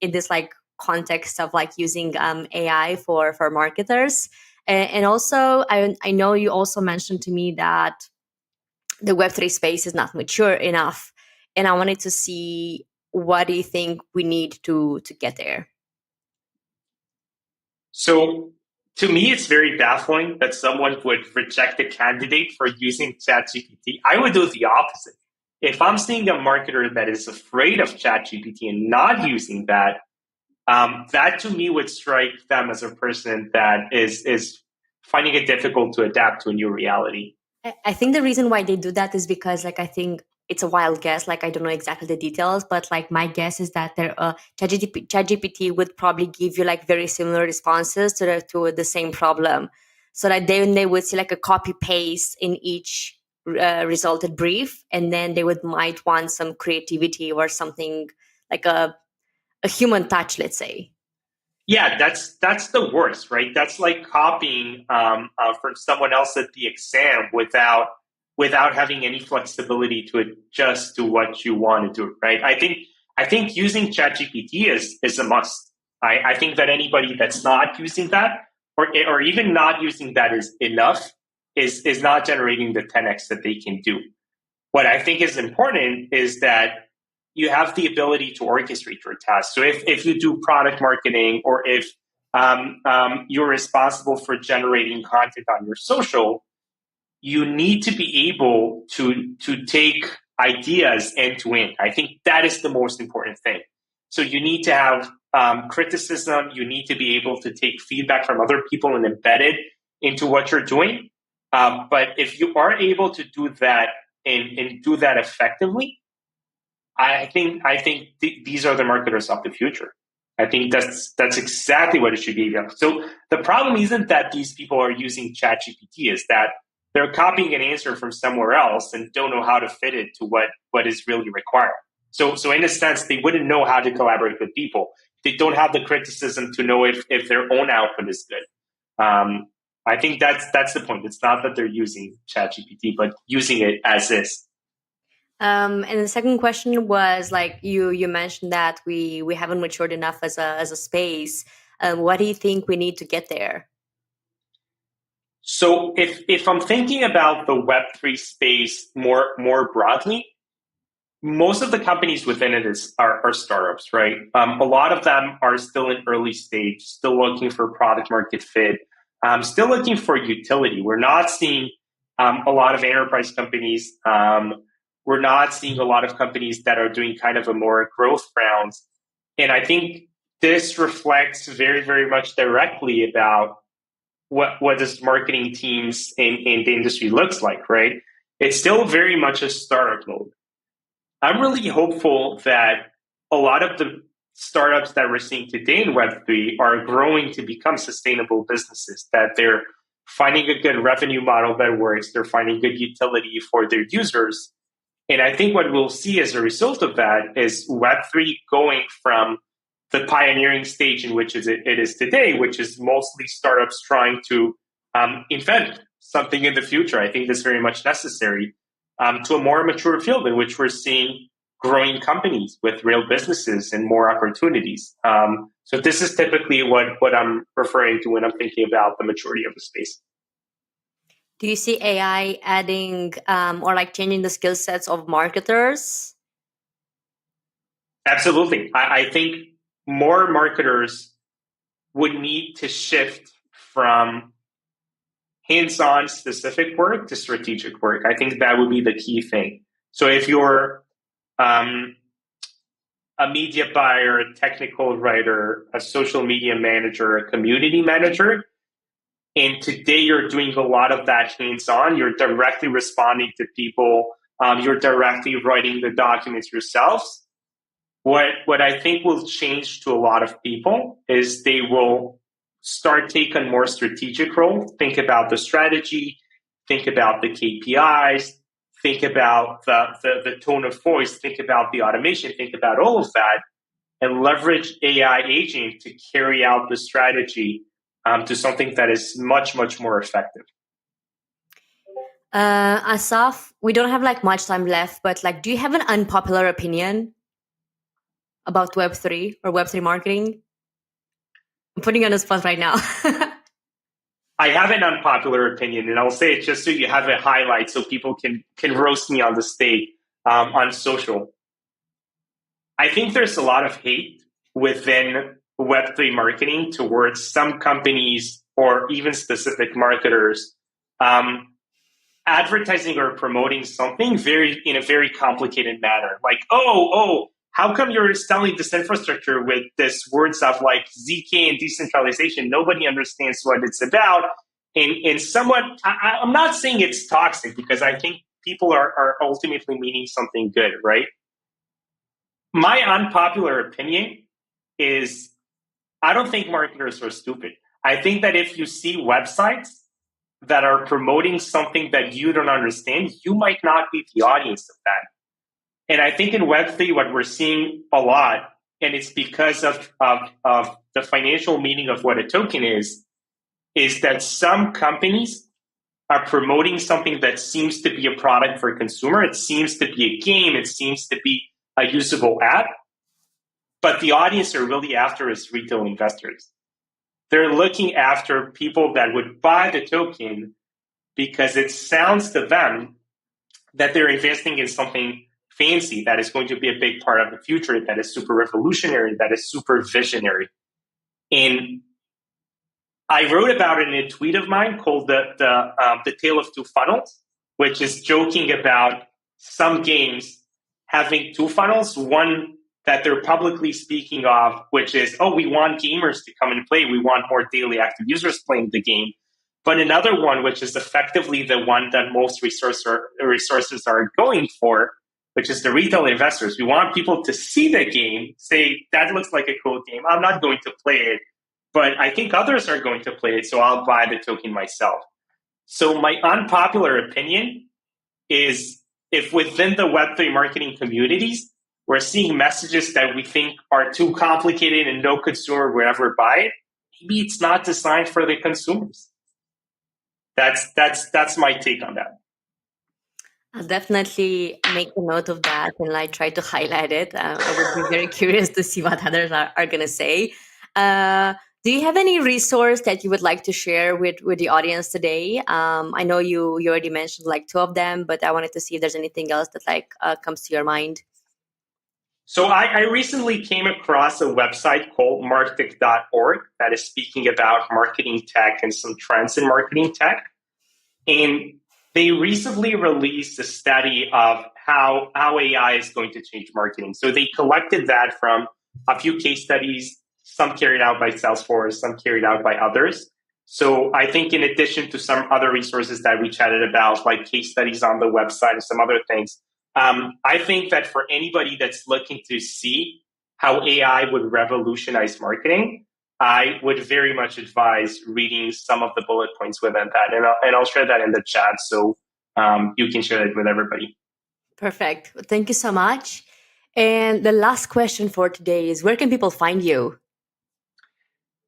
in this like context of like using AI for marketers. And also, I know you also mentioned to me that the Web3 space is not mature enough, and I wanted to see what do you think we need to get there. So to me, it's very baffling that someone would reject a candidate for using ChatGPT. I would do the opposite. If I'm seeing a marketer that is afraid of ChatGPT and not using that, that to me would strike them as a person that is finding it difficult to adapt to a new reality. I think the reason why they do that is because, like, I think it's a wild guess. Like, I don't know exactly the details, but like my guess is that ChatGPT would probably give you like very similar responses to the same problem, so that then they would see like a copy paste in each resulted brief, and then they would might want some creativity or something like a human touch, let's say. Yeah, that's the worst, right? That's like copying from someone else at the exam without having any flexibility to adjust to what you want to do, right? I think using ChatGPT is a must. I think that anybody that's not using that or even not using that is enough is not generating the 10x that they can do. What I think is important is that you have the ability to orchestrate your tasks. So if you do product marketing or if you're responsible for generating content on your social, you need to be able to take ideas end to end. I think that is the most important thing. So you need to have criticism. You need to be able to take feedback from other people and embed it into what you're doing. But if you are able to do that and do that effectively, I think these are the marketers of the future. I think that's exactly what it should be. So the problem isn't that these people are using ChatGPT, is that they're copying an answer from somewhere else and don't know how to fit it to what is really required. So in a sense, they wouldn't know how to collaborate with people. They don't have the criticism to know if their own output is good. I think that's the point. It's not that they're using ChatGPT, but using it as is. And the second question was like you mentioned that we haven't matured enough as a space. What do you think we need to get there? So if I'm thinking about the Web3 space more broadly, most of the companies within it are startups, right? A lot of them are still in early stage, still looking for product market fit, still looking for utility. We're not seeing a lot of enterprise companies. We're not seeing a lot of companies that are doing kind of a more growth rounds. And I think this reflects very, very much directly about what this marketing teams in the industry looks like, right? It's still very much a startup mode. I'm really hopeful that a lot of the startups that we're seeing today in Web3 are growing to become sustainable businesses, that they're finding a good revenue model that works, they're finding good utility for their users. And I think what we'll see as a result of that is Web3 going from the pioneering stage in which it is today, which is mostly startups trying to invent something in the future. I think that's very much necessary to a more mature field in which we're seeing growing companies with real businesses and more opportunities. So this is typically what I'm referring to when I'm thinking about the maturity of the space. Do you see AI adding or like changing the skill sets of marketers? Absolutely. I think more marketers would need to shift from hands-on specific work to strategic work. I think that would be the key thing. So if you're a media buyer, a technical writer, a social media manager, a community manager, and today you're doing a lot of that hands-on, you're directly responding to people, you're directly writing the documents yourselves. What I think will change to a lot of people is they will start taking more strategic role, think about the strategy, think about the KPIs, think about the tone of voice, think about the automation, think about all of that, and leverage AI agent to carry out the strategy to something that is much, much more effective. Asaf, we don't have like much time left, but like, do you have an unpopular opinion about Web3 or Web3 marketing? I'm putting you on the spot right now. I have an unpopular opinion, and I'll say it just so you have a highlight so people can roast me on the stage on social. I think there's a lot of hate within Web3 marketing towards some companies or even specific marketers advertising or promoting something in a very complicated manner. Like, how come you're selling this infrastructure with this words of like ZK and decentralization? Nobody understands what it's about. And somewhat, I'm not saying it's toxic because I think people are ultimately meaning something good, right? My unpopular opinion is I don't think marketers are stupid. I think that if you see websites that are promoting something that you don't understand, you might not be the audience of that. And I think in Web3, what we're seeing a lot, and it's because of the financial meaning of what a token is that some companies are promoting something that seems to be a product for a consumer. It seems to be a game. It seems to be a usable app. But the audience are really after is retail investors. They're looking after people that would buy the token because it sounds to them that they're investing in something fancy that is going to be a big part of the future, that is super revolutionary, that is super visionary. And I wrote about it in a tweet of mine called the Tale of Two Funnels, which is joking about some games having two funnels. One that they're publicly speaking of, which is, we want gamers to come and play. We want more daily active users playing the game. But another one, which is effectively the one that most resources are going for, which is the retail investors. We want people to see the game, say, that looks like a cool game. I'm not going to play it, but I think others are going to play it, so I'll buy the token myself. So my unpopular opinion is if within the Web3 marketing communities, we're seeing messages that we think are too complicated and no consumer will ever buy it, maybe it's not designed for the consumers. That's my take on that. I'll definitely make a note of that and like try to highlight it. I would be very curious to see what others are going to say. Do you have any resource that you would like to share with the audience today? I know you already mentioned like two of them, but I wanted to see if there's anything else that like comes to your mind. So I recently came across a website called martech.org that is speaking about marketing tech and some trends in marketing tech. And they recently released a study of how AI is going to change marketing. So they collected that from a few case studies, some carried out by Salesforce, some carried out by others. So I think in addition to some other resources that we chatted about, like case studies on the website and some other things, I think that for anybody that's looking to see how AI would revolutionize marketing, I would very much advise reading some of the bullet points within that. And I'll share that in the chat so you can share it with everybody. Perfect. Thank you so much. And the last question for today is, where can people find you?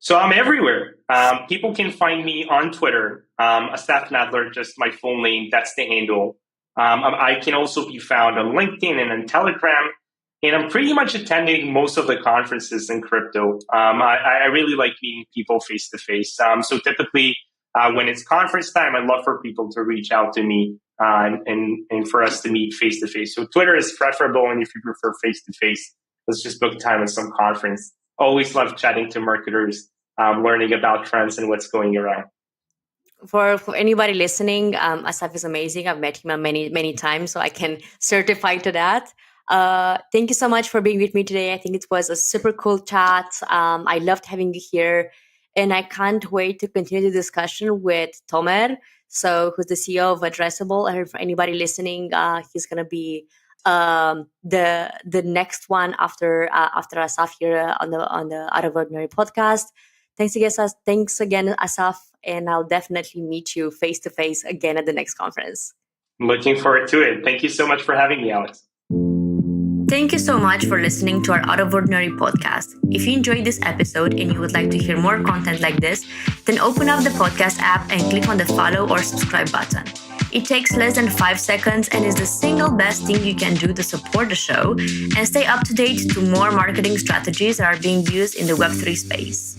So I'm everywhere. People can find me on Twitter, Asaf Nadler, just my full name. That's the handle. I can also be found on LinkedIn and on Telegram. And I'm pretty much attending most of the conferences in crypto. I really like meeting people face to face. So typically, when it's conference time, I love for people to reach out to me and for us to meet face to face. So Twitter is preferable, and if you prefer face to face, let's just book time at some conference. Always love chatting to marketers, learning about trends and what's going around. For anybody listening, Asaf is amazing. I've met him many times, so I can certify to that. Thank you so much for being with me today. I think it was a super cool chat. I loved having you here, and I can't wait to continue the discussion with Tomer, who's the CEO of Addressable. And for anybody listening, he's gonna be the next one after Asaf here on the Out of Ordinary podcast. Thanks again, Asaf, and I'll definitely meet you face to face again at the next conference. Looking forward to it. Thank you so much for having me, Alex. Thank you so much for listening to our Out of Ordinary podcast. If you enjoyed this episode and you would like to hear more content like this, then open up the podcast app and click on the follow or subscribe button. It takes less than 5 seconds and is the single best thing you can do to support the show and stay up to date to more marketing strategies that are being used in the Web3 space.